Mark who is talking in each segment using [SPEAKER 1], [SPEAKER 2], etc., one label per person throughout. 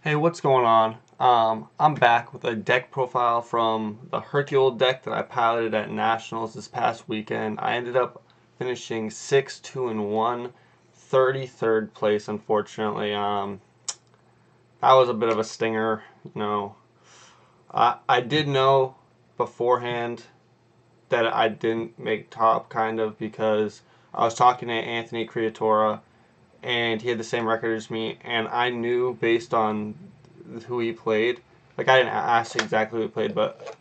[SPEAKER 1] Hey, what's going on? I'm back with a deck profile from the Hercule deck that I piloted at Nationals this past weekend. I ended up finishing 6, 2, and 1, 33rd place, unfortunately. That was a bit of a stinger, you know. I did know beforehand that I didn't make top, kind of, because I was talking to Anthony Creatora, and he had the same record as me, and I knew based on who he played. Like, I didn't ask exactly who he played, but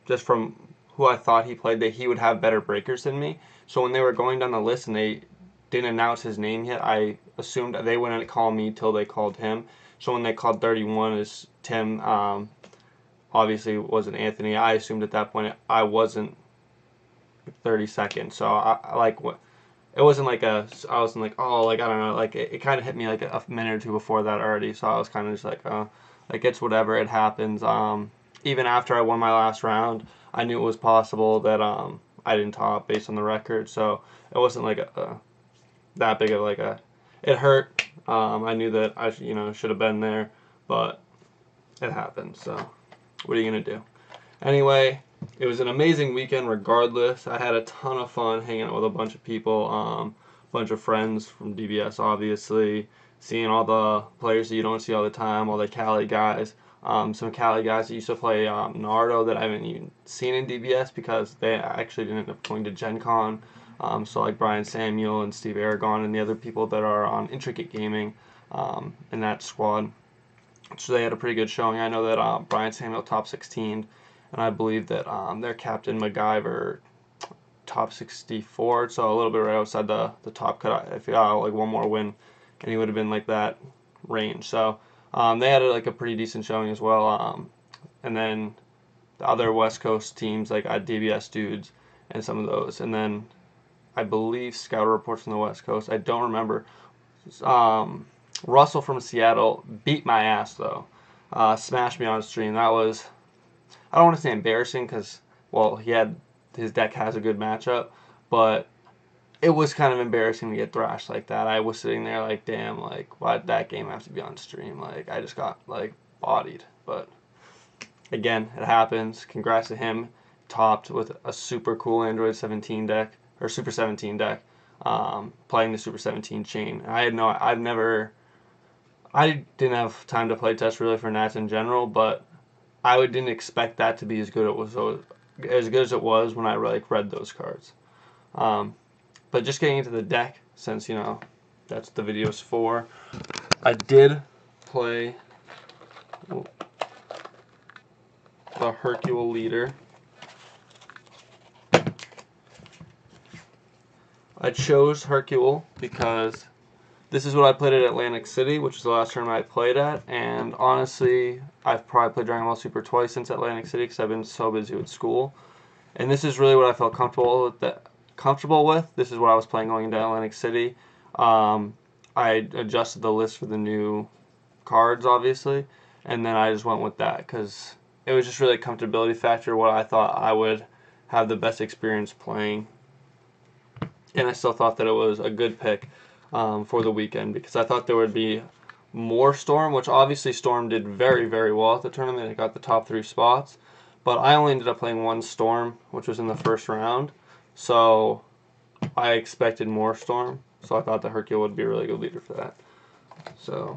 [SPEAKER 1] just from who I thought he played, that he would have better breakers than me. So when they were going down the list and they didn't announce his name yet, I assumed they wouldn't call me till they called him. So when they called 31 as Tim, obviously it wasn't Anthony. I assumed at that point I wasn't 32nd. So I like what it wasn't like I wasn't like, oh, like, I don't know, like it kind of hit me like a minute or two before that already. So I was kind of just like, oh, like, it's whatever, it happens. Even after I won my last round, I knew it was possible that I didn't top based on the record. So it wasn't like that big of like a, it hurt. I knew that I should have been there, but it happened. So what are you gonna do? Anyway, it was an amazing weekend regardless. I had a ton of fun hanging out with a bunch of people, bunch of friends from DBS, obviously, seeing all the players that you don't see all the time, all the Cali guys. Some Cali guys that used to play Naruto that I haven't even seen in DBS because they actually didn't end up going to Gen Con. So like Brian Samuel and Steve Aragon and the other people that are on Intricate Gaming in that squad. So they had a pretty good showing. I know that Brian Samuel top 16, and I believe that their captain MacGyver top 64, so a little bit right outside the top cut. If like one more win, and he would have been like that range. So they had like a pretty decent showing as well. And then the other West Coast teams like DBS dudes and some of those, and then I believe Scout reports from the West Coast. I don't remember. Um, Russell from Seattle beat my ass though. Smashed me on stream. That was, I don't want to say embarrassing because, well, his deck has a good matchup, but it was kind of embarrassing to get thrashed like that. I was sitting there like, damn, like, why'd that game have to be on stream? Like, I just got like bodied. But again, it happens. Congrats to him. Topped with a super cool Android 17 deck or Super 17 deck, playing the Super 17 chain. I didn't have time to play test really for Nats in general, but didn't expect that to be as good as it was when I like read those cards. Um, but just getting into the deck, since that's what the video's for. I did play the Hercule leader. I chose Hercule because this is what I played at Atlantic City, which is the last tournament I played at, and honestly, I've probably played Dragon Ball Super twice since Atlantic City because I've been so busy with school. And this is really what I felt comfortable with. This is what I was playing going into Atlantic City. I adjusted the list for the new cards, obviously, and then I just went with that because it was just really a comfortability factor, what I thought I would have the best experience playing. And I still thought that it was a good pick for the weekend because I thought there would be more Storm, which obviously Storm did very, very well at the tournament. It got the top 3 spots. But I only ended up playing one Storm, which was in the first round. So I expected more Storm. So I thought the Hercule would be a really good leader for that. So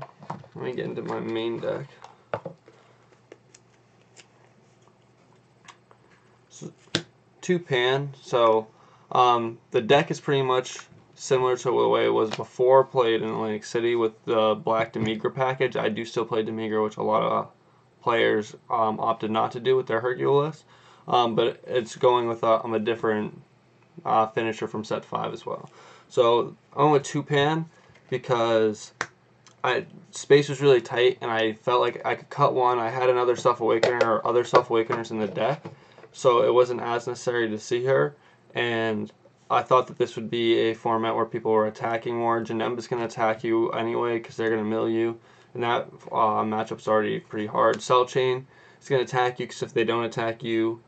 [SPEAKER 1] let me get into my main deck. So, 2-pan. So the deck is pretty much similar to the way it was before. Played in Atlantic City with the Black Demigra package. I do still play Demigra, which a lot of players opted not to do with their Hercule list. But it's going with a different finisher from set 5 as well. So I went with 2-pan because space was really tight and I felt like I could cut one. I had another Self-Awakener or other Self-Awakeners in the deck, so it wasn't as necessary to see her. And I thought that this would be a format where people were attacking more. Janemba's going to attack you anyway because they're going to mill you, and that matchup's already pretty hard. Cell Chain is going to attack you because if they don't attack you,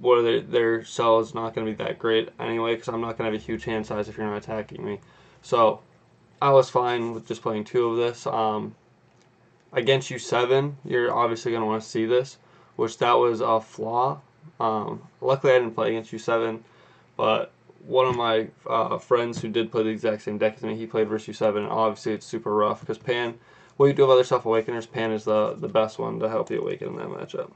[SPEAKER 1] their cell is not going to be that great anyway because I'm not going to have a huge hand size if you're not attacking me. So I was fine with just playing 2 of this. against you 7, you're obviously going to want to see this, which that was a flaw. Luckily, I didn't play against you 7, but one of my friends who did play the exact same deck as me, he played versus U7, and obviously it's super rough because Pan, well, you do have other self-awakeners, Pan is the best one to help you awaken in that matchup.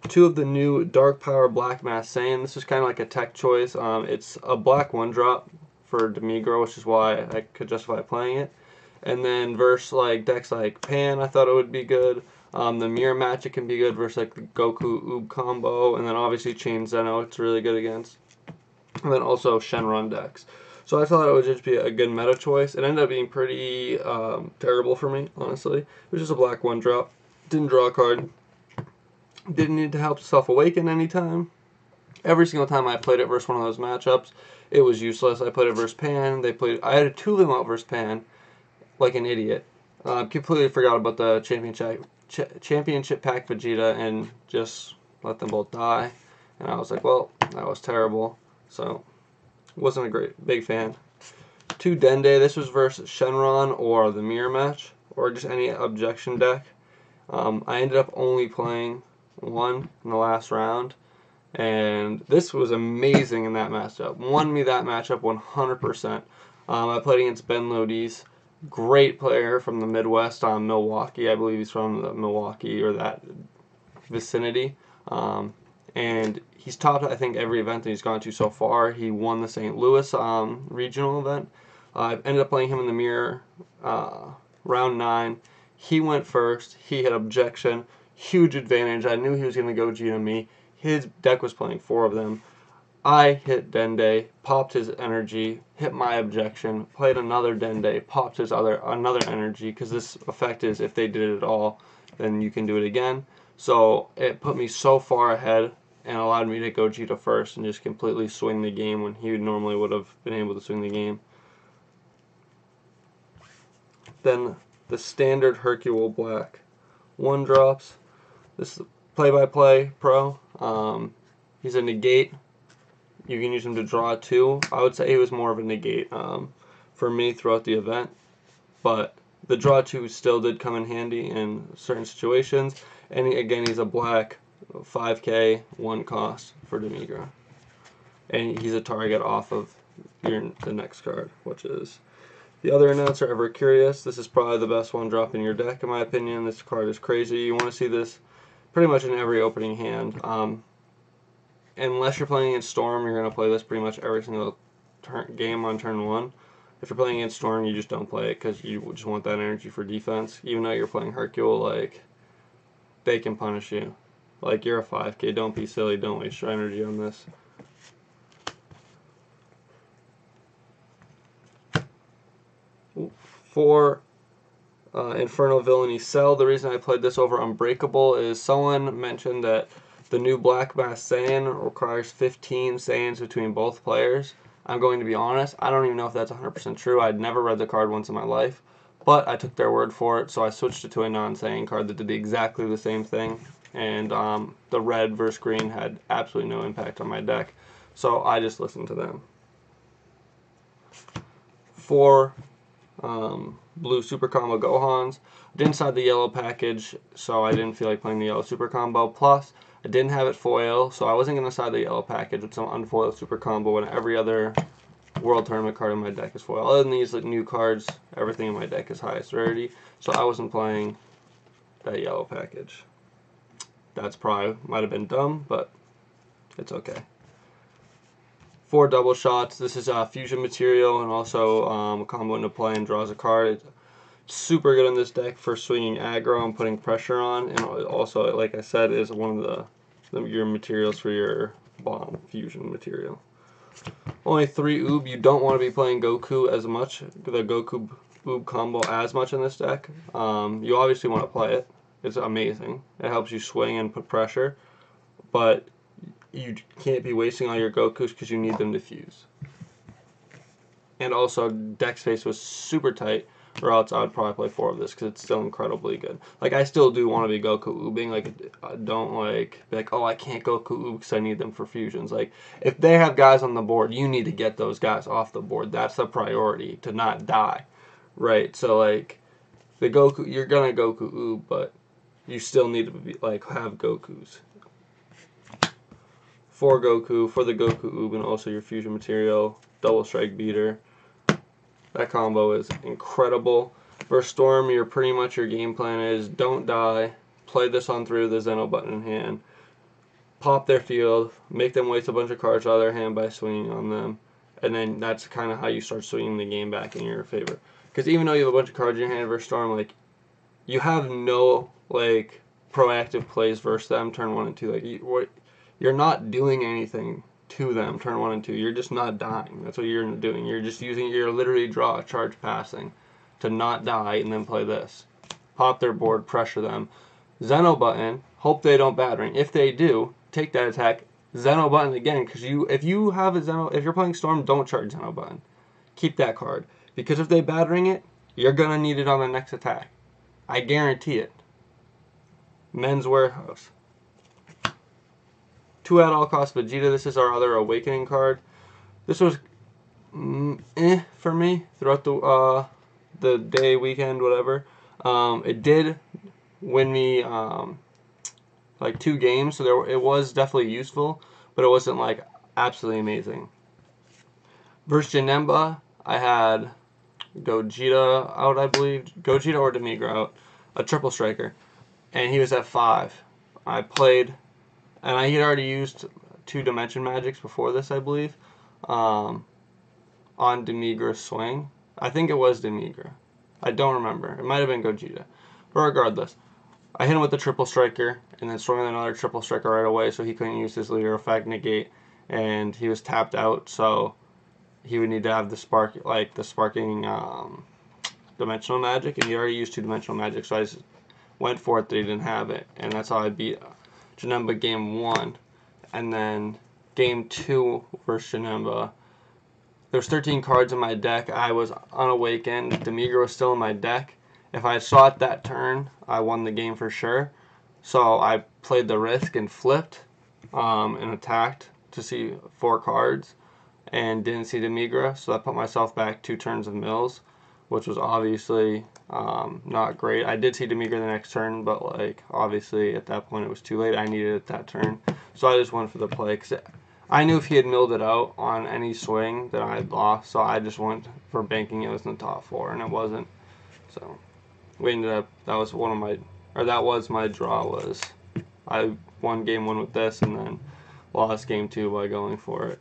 [SPEAKER 1] 2 of the new Dark Power Black Mass Saiyan. This is kind of like a tech choice. It's a black 1-drop for Demigro, which is why I could justify playing it. And then versus like decks like Pan, I thought it would be good. The mirror match, it can be good versus like the Goku Oob combo, and then obviously Chain Zeno, it's really good against. And then also Shenron decks. So I thought it would just be a good meta choice. It ended up being pretty terrible for me, honestly. It was just a black 1-drop. Didn't draw a card. Didn't need to help self-awaken anytime. Every single time I played it versus one of those matchups, it was useless. I played it versus Pan. I had a 2 of them out versus Pan, like an idiot. Completely forgot about the championship pack Vegeta and just let them both die. And I was like, well, that was terrible. So, wasn't a big fan. 2 Dende. This was versus Shenron or the mirror match or just any objection deck. I ended up only playing 1 in the last round, and this was amazing in that matchup. Won me that matchup 100%. I played against Ben Lodi's, great player from the Midwest, Milwaukee. I believe he's from the Milwaukee or that vicinity. And he's topped, I think, every event that he's gone to so far. He won the St. Louis regional event. I ended up playing him in the mirror round 9. He went first. He had objection. Huge advantage. I knew he was going to go G to me. His deck was playing 4 of them. I hit Dende, popped his energy, hit my objection, played another Dende, popped his another energy, because this effect is if they did it at all, then you can do it again. So it put me so far ahead and allowed me to go G to first and just completely swing the game when he normally would have been able to swing the game. Then the standard Hercule Black 1-drops. This is play-by-play pro. He's a negate. You can use him to draw 2. I would say he was more of a negate for me throughout the event. But the draw 2 still did come in handy in certain situations. And again, he's a black 5k 1 cost for Demigro. And he's a target off of the next card, which is the other announcer, Ever Curious. This is probably the best 1-drop in your deck, in my opinion. This card is crazy. You want to see this pretty much in every opening hand. Unless you're playing against Storm, you're going to play this pretty much every single game on turn 1. If you're playing against Storm, you just don't play it because you just want that energy for defense. Even though you're playing Hercule, like, they can punish you. Like, you're a 5k, don't be silly, don't waste your energy on this. For Infernal Villainy Cell, the reason I played this over Unbreakable is someone mentioned that the new Black Mass Saiyan requires 15 Saiyans between both players. I'm going to be honest, I don't even know if that's 100% true. I'd never read the card once in my life, but I took their word for it, so I switched it to a non-Saiyan card that did exactly the same thing, and the red versus green had absolutely no impact on my deck, so I just listened to them. For blue Super Combo Gohans, I didn't side the yellow package, so I didn't feel like playing the yellow Super Combo. Plus, I didn't have it foil, so I wasn't going to side the yellow package with some unfoiled Super Combo when every other World Tournament card in my deck is foil. Other than these new cards, everything in my deck is highest rarity, so I wasn't playing that yellow package. That's probably, might have been dumb, but it's okay. 4 double shots. This is fusion material and also a combo into play and draws a card. It's super good in this deck for swinging aggro and putting pressure on, and also, like I said, is one of your materials for your bomb fusion material. Only 3 Oob. You don't want to be playing Goku as much, the Goku Oob combo as much in this deck. You obviously want to play it. It's amazing. It helps you swing and put pressure, but you can't be wasting all your Gokus because you need them to fuse. And also, deck space was super tight, or else I would probably play 4 of this because it's still incredibly good. Like, I still do want to be Goku Oobing. Like, I don't be like, oh, I can't Goku Oob because I need them for fusions. Like, if they have guys on the board, you need to get those guys off the board. That's the priority, to not die, right? So, like, the Goku, you're gonna Goku Oob, but you still need to be, like, have Gokus. For Goku, for the Goku Oob, and also your fusion material, double strike beater. That combo is incredible. For Storm, your game plan is don't die, play this on through the Zeno button in hand, pop their field, make them waste a bunch of cards out of their hand by swinging on them, and then that's kind of how you start swinging the game back in your favor. Because even though you have a bunch of cards in your hand versus Storm, like, you have no, like, proactive plays versus them turn 1 and 2. Like, you're not doing anything to them turn 1 and 2. You're just not dying. That's what you're doing. You're literally draw, charge, passing to not die, and then play this. Pop their board, pressure them. Zeno button, hope they don't battering. If they do, take that attack. Zeno button again, because if you're playing Storm, don't charge Zeno button. Keep that card. Because if they battering it, you're going to need it on the next attack. I guarantee it. Men's Warehouse. 2 at all costs Vegeta. This is our other Awakening card. This was for me throughout the day, weekend, whatever. It did win me like 2 games, so it was definitely useful, but it wasn't like absolutely amazing. Versus Janemba, I had Gogeta out, I believe. Gogeta or Demigra out. A triple striker. And he was at 5. I played, and I had already used 2 Dimension Magics before this, I believe, on Demigra's swing. I think it was Demigra. I don't remember. It might have been Gogeta. But regardless, I hit him with the triple striker, and then swung another triple striker right away, so he couldn't use his leader effect negate, and he was tapped out, so he would need to have the sparking dimensional magic, and he already used 2 dimensional magic, so I just went for it that he didn't have it, and that's how I beat Janemba game 1. And then game 2 versus Janemba, there's 13 cards in my deck. I was unawakened. Demigra was still in my deck. If I saw it that turn, I won the game for sure. So I played the risk and flipped and attacked to see 4 cards and didn't see Demigra. So I put myself back 2 turns of mills, which was obviously not great. I did see Demigra the next turn, but like obviously at that point it was too late. I needed it that turn. So I just went for the play because I knew if he had milled it out on any swing that I had lost. So I just went for banking it was in the top 4, and it wasn't. So we ended up, that was my draw. I won game 1 with this and then lost game 2 by going for it.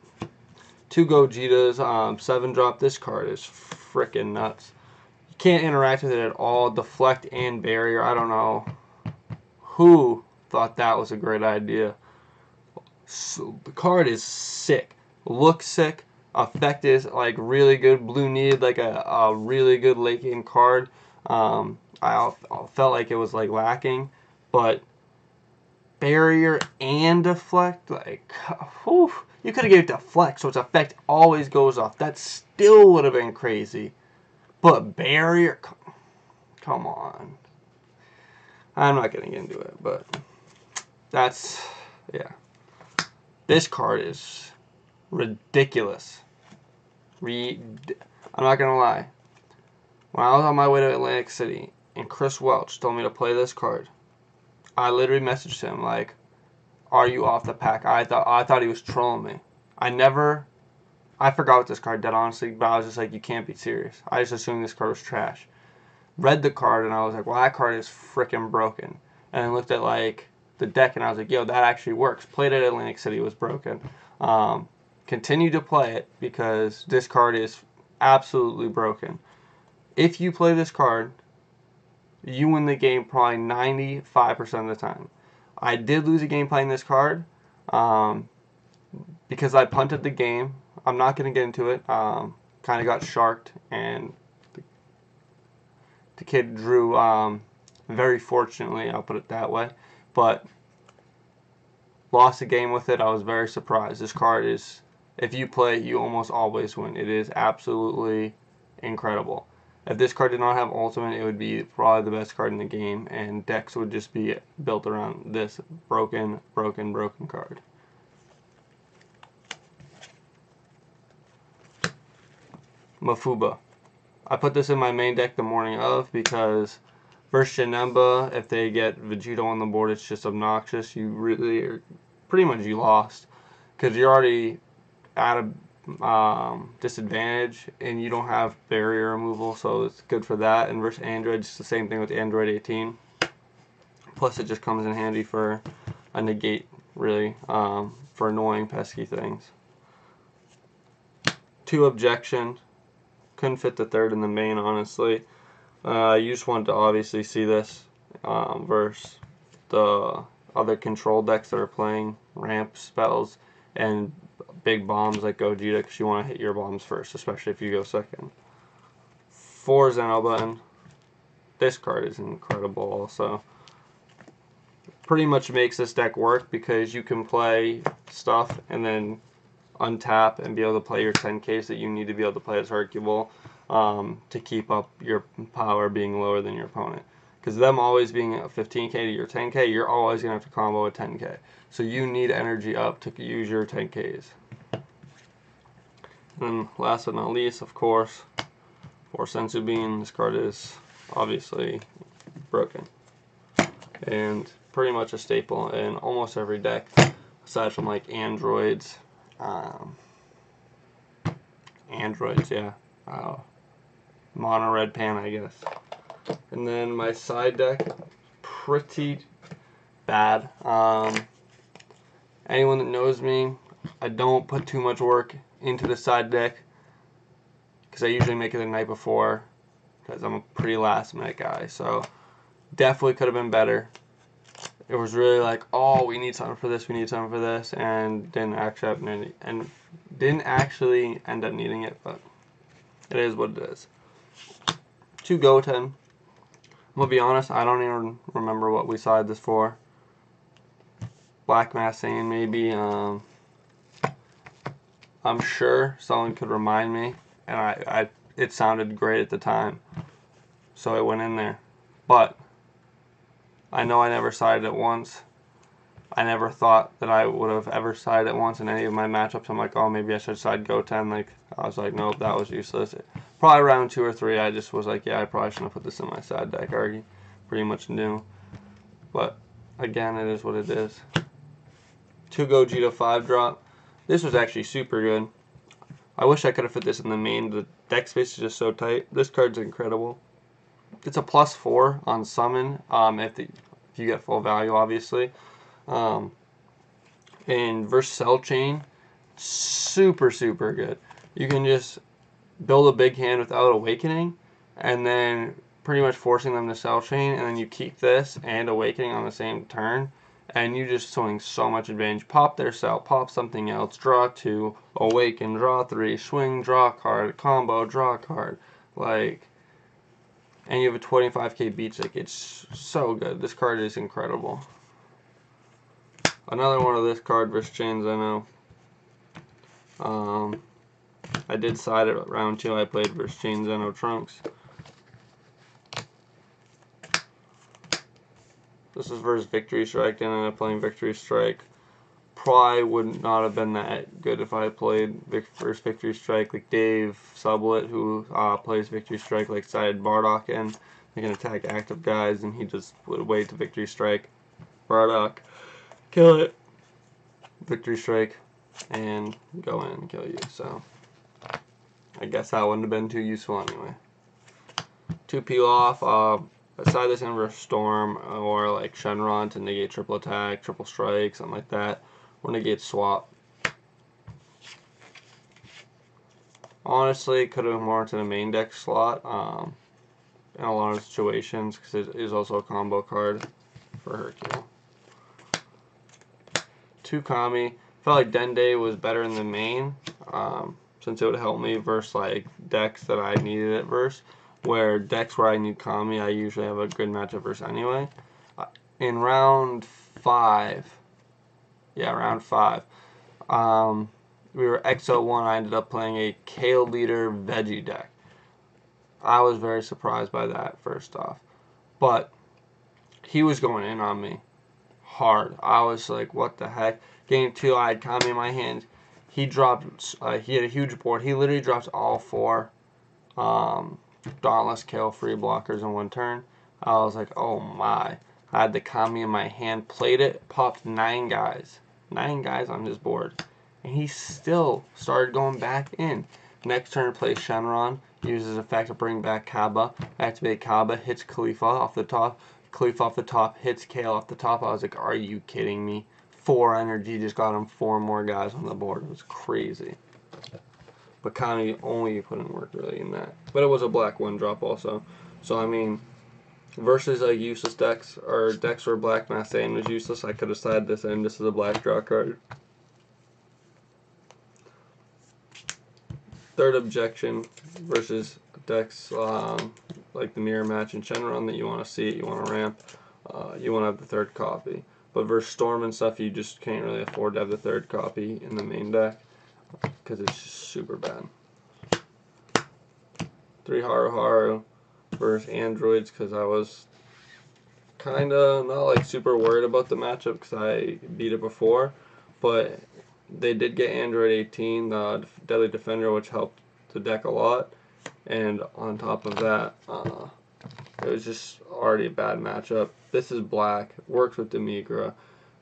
[SPEAKER 1] 2 Gogetas, 7-drop. This card is freaking nuts. You can't interact with it at all. Deflect and barrier. I don't know who thought that was a great idea. So, the card is sick. Looks sick. Effect is like really good. Blue needed like a really good late game card. I felt like it was like lacking, but barrier and deflect, like, whew, you could have gave it deflect so its effect always goes off. That still would have been crazy. But barrier, come on. I'm not getting into it, but that's, yeah. This card is ridiculous. I'm not gonna lie. When I was on my way to Atlantic City and Chris Welch told me to play this card, I literally messaged him like, "Are you off the pack?" I thought he was trolling me. I forgot what this card did, honestly, but I was just like, you can't be serious. I just assumed this card was trash. Read the card and I was like, well, that card is freaking broken. And then looked at like the deck and I was like, yo, that actually works. Played it at Atlantic City, it was broken. Continue to play it because this card is absolutely broken. If you play this card, you win the game probably 95% of the time. I did lose a game playing this card because I punted the game. I'm not going to get into it. Kind of got sharked, and the kid drew very fortunately, I'll put it that way. But lost a game with it. I was very surprised. This card is, if you play it, you almost always win. It is absolutely incredible. If this card did not have Ultimate, it would be probably the best card in the game, and decks would just be built around this broken card. Mafuba. I put this in my main deck the morning of because versus Janemba, if they get Vegito on the board, it's just obnoxious. You really are, pretty much you lost because you're already at a disadvantage and you don't have barrier removal, so it's good for that. And versus Android, it's the same thing with Android 18. Plus, it just comes in handy for a negate, really, for annoying, pesky things. 2 objection. Couldn't fit the third in the main, honestly. You just wanted to obviously see this versus the other control decks that are playing ramp spells and big bombs like Gogeta, because you want to hit your bombs first, especially if you go second. 4 Zeno button. This card is incredible also. Pretty much makes this deck work because you can play stuff and then untap and be able to play your 10Ks that you need to be able to play as Hercule to keep up your power being lower than your opponent. Because them always being a 15K to your 10K, you're always going to have to combo a 10K. So you need energy up to use your 10Ks. And last but not least, of course, for Senzu Bean, this card is obviously broken. And pretty much a staple in almost every deck, aside from like androids. Yeah. Mono Red Pan, I guess. And then my side deck, pretty bad. Anyone that knows me, I don't put too much work into the side deck because I usually make it the night before because I'm a pretty last minute guy. So definitely could have been better. It was really like, oh, we need something for this, and didn't actually end up needing it, but it is what it is. 2 Goten. I'm gonna be honest, I don't even remember what we sided this for. Black Massane, maybe. I'm sure someone could remind me, and it sounded great at the time, so it went in there. But I know I never sided it once. I never thought that I would have ever sided it once in any of my matchups. I'm like, oh, maybe I should side Goten. Like, I was like, nope, that was useless. Probably round 2 or 3, I just was like, yeah, I probably shouldn't have put this in my side deck. I already pretty much knew. But, again, it is what it is. 2 Gogeta 5-drop. This was actually super good. I wish I could have fit this in the main. The deck space is just so tight. This card's incredible. It's a +4 on summon if you get full value, obviously. And versus Cell Chain, super good. You can just build a big hand without Awakening, and then pretty much forcing them to Cell Chain, and then you keep this and Awakening on the same turn, and you just swing so much advantage. Pop their Cell, pop something else, draw 2, Awaken, draw 3, swing, draw a card, combo, draw a card, like. And you have a 25k beach, like, it's so good. This card is incredible. Another one of this card versus Chains, I know. I did side it round 2. I played versus Chain Zeno Trunks. This is versus Victory Strike. Then I ended up playing Victory Strike. Probably would not have been that good if I played versus Victory Strike. Like Dave Sublet, who plays Victory Strike, like sided Bardock in. They can attack active guys, and he just would wait to Victory Strike. Bardock, kill it. Victory Strike, and go in and kill you. So I guess that wouldn't have been too useful anyway. 2 Peel Off. Side this in versus Storm or like Shenron to negate triple attack, triple strike, something like that. Or negate swap. Honestly, could have warranted a main deck slot in a lot of situations because it is also a combo card for Hercule. 2 Kami. Felt like Dende was better in the main since it would help me versus like decks that I needed it versus. Where decks where I need Kami, I usually have a good matchup versus anyway. In round 5, we were XO1, I ended up playing a Kale Leader Veggie deck. I was very surprised by that, first off. But he was going in on me hard. I was like, what the heck? Game 2, I had Kami in my hand. He dropped, he had a huge board. He literally dropped all 4 Dauntless Kale, 3 blockers in 1 turn. I was like, oh my. I had the Kami in my hand, played it, popped 9 guys. 9 guys on his board. And he still started going back in. Next turn, plays Shenron, uses effect to bring back Kaba. Activate Kaba, hits Khalifa off the top. Khalifa off the top, hits Kale off the top. I was like, are you kidding me? 4 energy just got him 4 more guys on the board. It was crazy. But Kami only put in work really in that. But it was a black 1-drop also. So, I mean, versus like useless decks, or decks where Black Mass Saiyan was useless, I could have sided this in. This is a black draw card. Third objection versus decks like the mirror match and Shenron that you want to see it, you want to ramp, you want to have the 3rd copy. But versus Storm and stuff, you just can't really afford to have the 3rd copy in the main deck because it's just super bad. 3 Haru Haru versus Androids because I was kind of not like super worried about the matchup because I beat it before, but they did get Android 18, the Deadly Defender, which helped the deck a lot. And on top of that, it was just already a bad matchup. This is black, works with Demigra,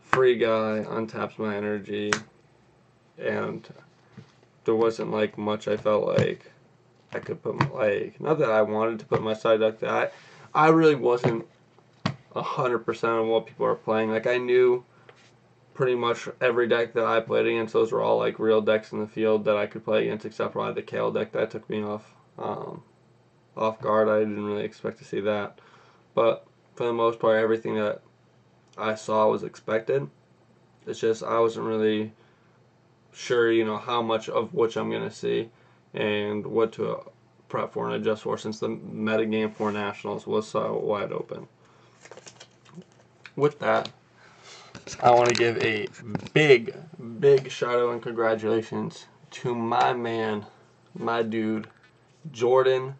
[SPEAKER 1] free guy, untaps my energy, and there wasn't like much I felt like I could put not that I wanted to put my side deck that I really wasn't 100% on what people are playing. Like I knew pretty much every deck that I played against, those were all like real decks in the field that I could play against, except probably the Kale deck that took me off guard. I didn't really expect to see that, but for the most part, everything that I saw was expected. It's just I wasn't really sure, how much of which I'm gonna see and what to prep for and adjust for, since the metagame for Nationals was so wide open. With that, I want to give a big shout out and congratulations to my man, my dude, Jordan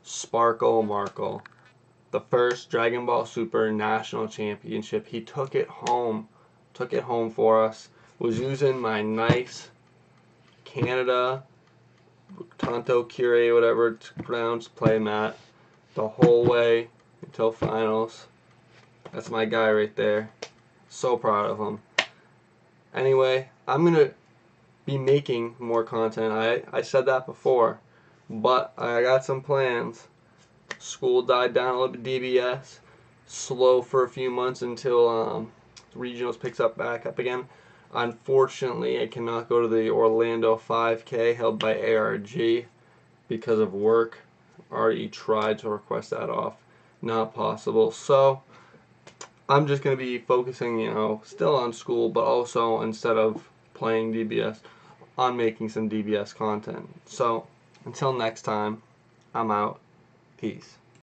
[SPEAKER 1] Sparkle Markle, the first Dragon Ball Super National Championship. He took it home for us. Was using my nice Canada Tonto Curie, whatever it's pronounced, play mat the whole way until finals. That's my guy right there. So proud of him. Anyway, I'm going to be making more content. I said that before, but I got some plans. School died down a little bit, DBS. Slow for a few months until regionals picks back up again. Unfortunately, I cannot go to the Orlando 5K held by ARG because of work. Already tried to request that off. Not possible. So I'm just going to be focusing, still on school, but also, instead of playing DBS, on making some DBS content. So, until next time, I'm out. Peace.